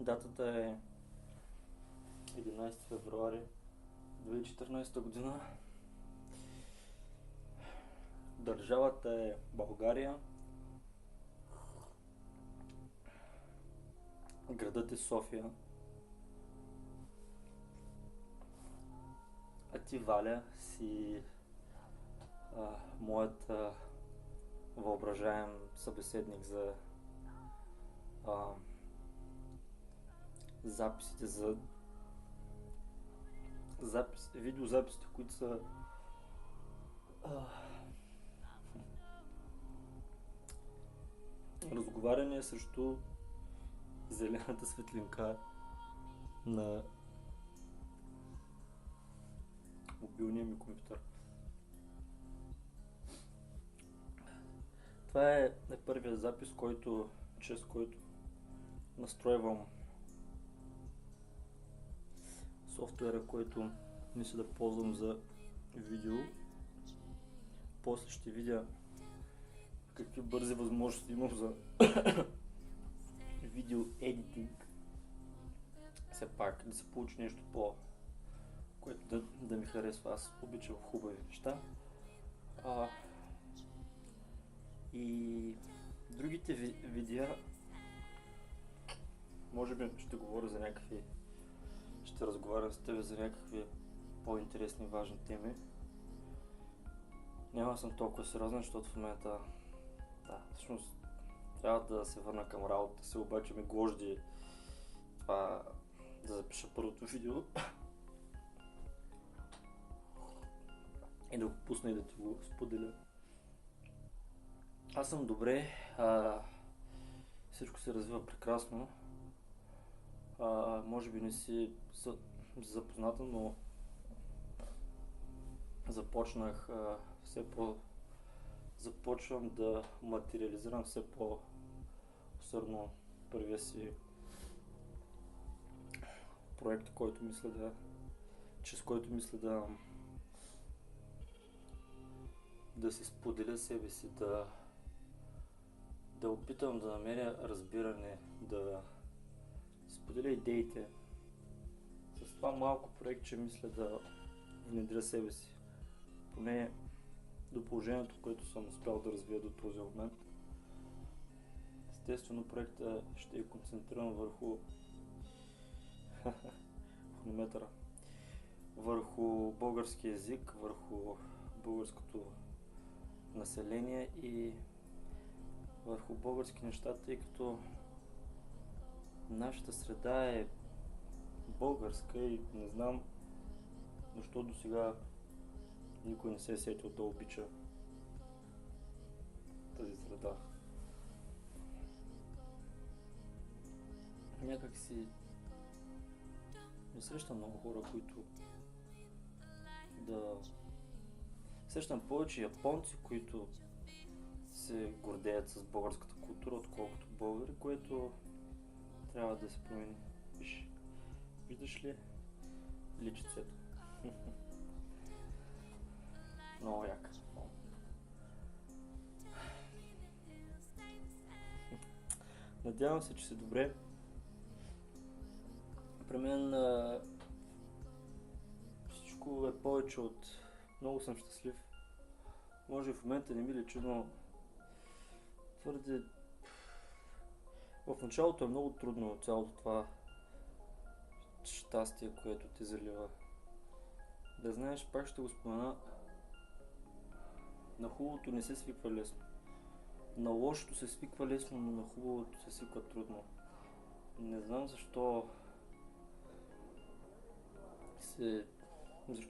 Датата е 11 февруари 2014 година. Държавата е България. Градът е София. А ти, Валя, си моят въображаем събеседник за записите, за видеозаписите, които са разговаряне срещу зелената светлинка на мобилния ми компютър. Това е първият запис, чрез който настройвам софтуера, който мисля да ползвам за видео. После ще видя какви бързи възможности имам за видео едитинг. Все пак да се получи нещо което да ми харесва. Аз обичам хубави неща. И другите видеа може би ще говоря за ще разговарям с тебе за някакви по-интересни, важни теми. Няма съм толкова сериозен, защото в момента всъщност трябва да се върна към работата си, обаче ме гложди това да запиша първото видео и да го пусна и да ти го споделя. Аз съм добре, всичко се развива прекрасно. Може би не си запозната, но започвам да материализирам все по-усърдно първия си проект, чрез който мисля да си споделя себе си, да опитам да намеря разбиране, да споделя идеите. С това малко проектче мисля да внедря себе си. Поне до положението, което съм успял да развия до този момент. Естествено, проектът ще е концентриран върху хронометъра, върху български език, върху българското население и върху български неща, тъй като нашата среда е българска и не знам защо до сега никой не се е сетил да обича тази среда. Някак си не срещам много хора, които срещам повече японци, които се гордеят с българската култура, отколкото българи, което трябва да се промени. Виждаш ли личицето? Много яка. Надявам се, че си добре. При мен всичко е повече от много съм щастлив. Може в момента не ми личи, но твърде в началото е много трудно цялото това щастие, което ти залива. Да знаеш, пак ще го спомена, на хубавото не се свиква лесно. На лошото се свиква лесно, но на хубавото се свиква трудно. Не знам защо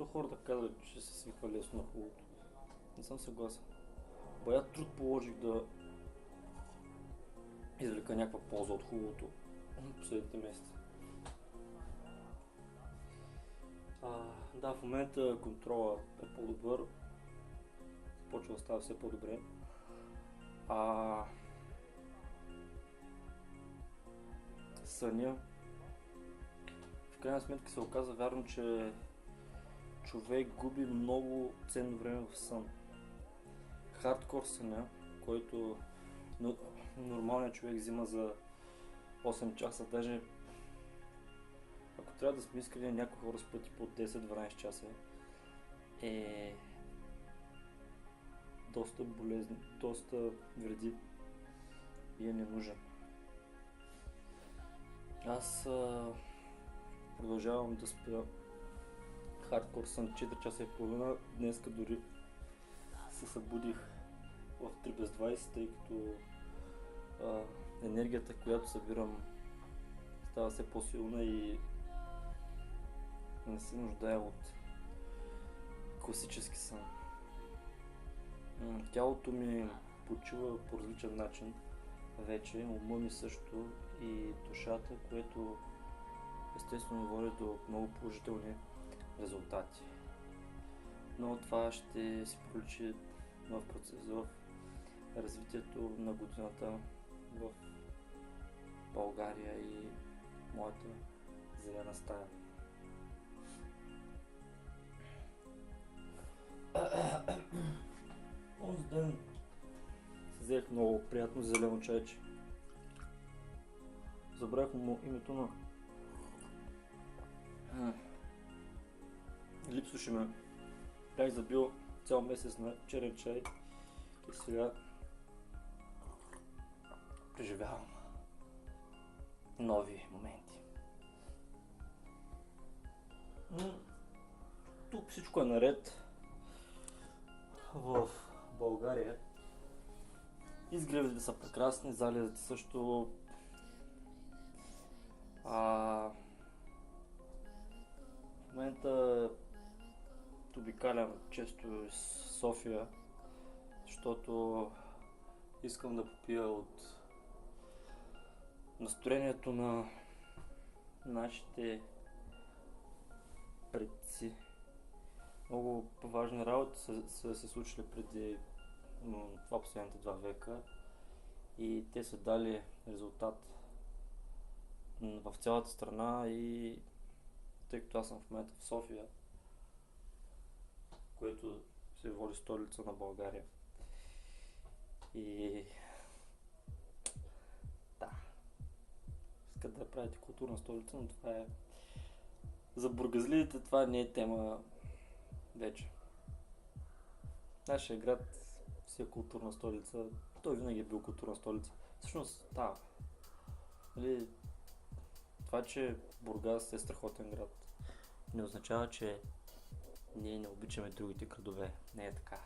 хората казват, че се свиква лесно на хубавото. Не съм съгласен. Бая труд положих да извлека някаква полза от хубавото последните месеци. В момента контрола е по-добър, почва да става все по-добре. Съня, в крайна сметка се оказа вярно, че човек губи много ценно време в сън. Хардкор съня, който нормалният човек взима за 8 часа, даже ако трябва да сме искали, някои хора с пъти по 10-12 часа е доста болезнен, доста вреди и е ненужен. Аз продължавам да спя хардкор сън 4 часа и половина. Днеска дори се събудих в 3 без 20, тъй като енергията, която събирам, става все по-силна и не се нуждае от класически сън. Тялото ми почива по различен начин вече, ума ми също и душата, което естествено води до много положителни резултати. Но това ще се проличи в процес, в развитието на годината в България и моята зелена стая. Онзи ден взех много приятно зелено чайче. Забравих му името на... Липсваше ме. Бях забил цял месец на черен чай и сега преживявам нови моменти. Тук всичко е наред в България. Изгледите са прекрасни, залезите също. В момента обикалям често из София, защото искам да попия от настроението на нашите предци. Много важни работи са се случили преди това последните 2 века и те са дали резултат в цялата страна. И тъй като аз съм в момента в София, което се води столица на България, и да, искат да правите културна столица, но това е за бургазлиите, това не е тема вече. Нашия град си е културна столица, той винаги е бил културна столица. Всъщност, да, нали, това, че Бургас е страхотен град, не означава, че ние не обичаме другите градове. Не е така.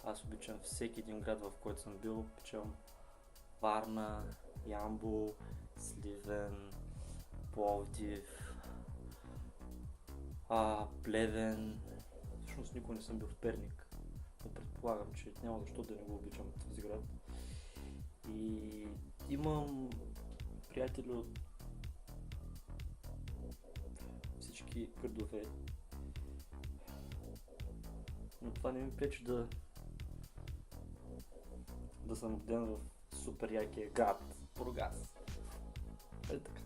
Аз обичам всеки един град, в който съм бил. Обичам Варна, Ямбол, Сливен, Пловдив, Плевен. Всъщност никога не съм бил в Перник, но предполагам, че няма защо да не го обичам този град. И имам приятели от всички градове, но това не ми пречи да съм роден в супер якия град Бургас. Е така.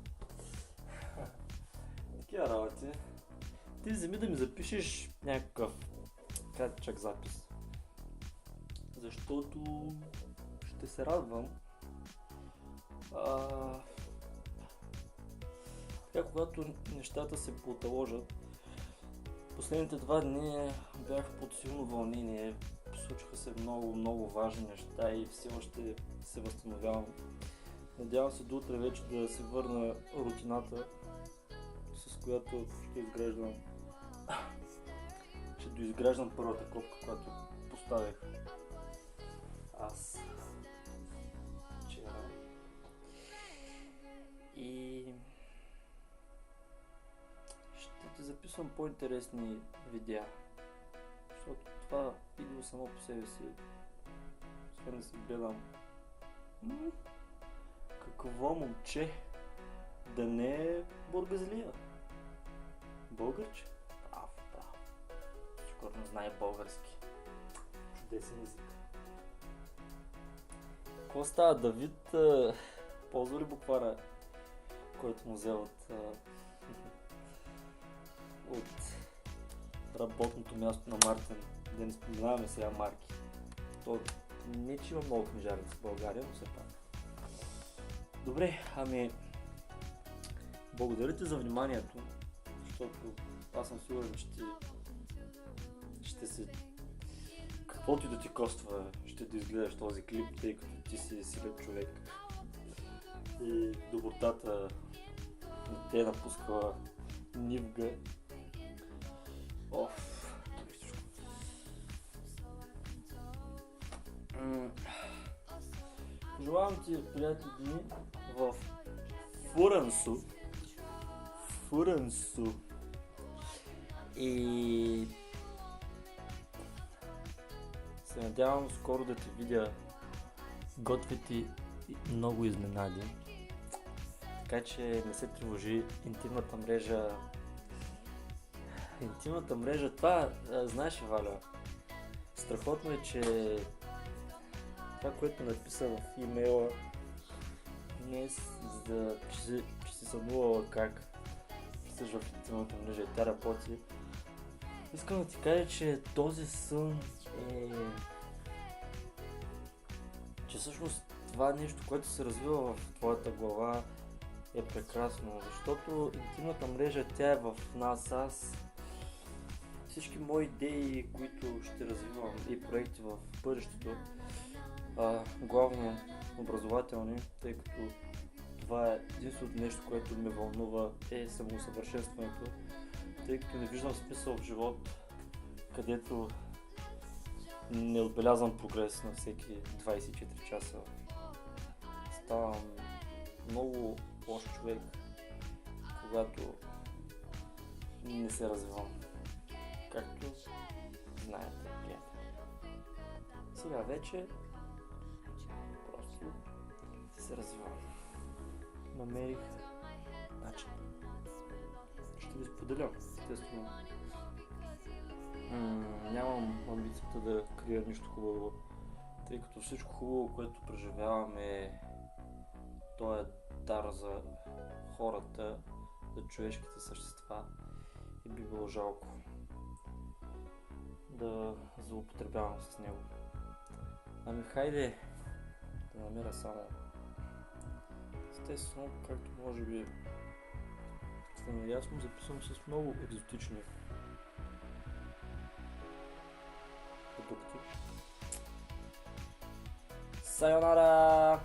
Такива работи. Ти вземи да ми запишеш някакъв кратичък запис, защото ще се радвам. Така, когато нещата се поталожат, последните 2 дни бях под силно вълнение, случиха се много важни неща и все още се възстановявам. Надявам се до утре вече да се върна рутината, с която ще доизграждам първата копка, която поставих аз вчера. И ще ти записвам по-интересни видеа, защото това видео само по себе си, освен да си гледам какво момче да не е бургазлия. Българче? Браво. Сигурно знае български. Чудесен език. Какво става, Давид? Ползва ли буквара, който му взе от работното място на Мартин? Да не споменаваме сега марки. То не че има много книжарници в България, но все пак. Добре, Благодаря ти за вниманието, защото аз съм сигурен, че ти ще се... Каквото и да ти коства, ще да изгледаш този клип, тъй като ти си силен човек. И добротата не те е напускала нивга. Оф, Пожелавам ти приятели дни в Фурансу. И се надявам скоро да те видя. Готвя ти много изненади. Така че не се тревожи, интимната мрежа, това, знаеш ли, Валя, страхотно е, че това, което написа в имейла днес, че си сънувала как писаш в интимната мрежа и тя работи. Искам да ти кажа, че този сън е... че всъщност това нещо, което се развива в твоята глава, е прекрасно, защото интимната мрежа, тя е в нас. Аз всички мои идеи, които ще развивам и проекти в бъдещето, главно образователни, тъй като това е единственото нещо, което ме вълнува, е самоусъвършенстването, тъй като не виждам смисъл в живот, където не отбелязвам прогрес на всеки 24 часа. Ставам много лош човек, когато не се развивам. Както знаете, приятели. Сега вече просто се развивам. Намерих начин. Ще ви споделя, естествено. Нямам амбицията да крия нищо хубаво, тъй като всичко хубаво, което преживяваме, то е дар за хората, за човешките същества, и би било жалко да злоупотребявам с него. Ами хайде да намеря само, естествено, както може би сте наясно, записвам с много екзотични продукти. Сайонара!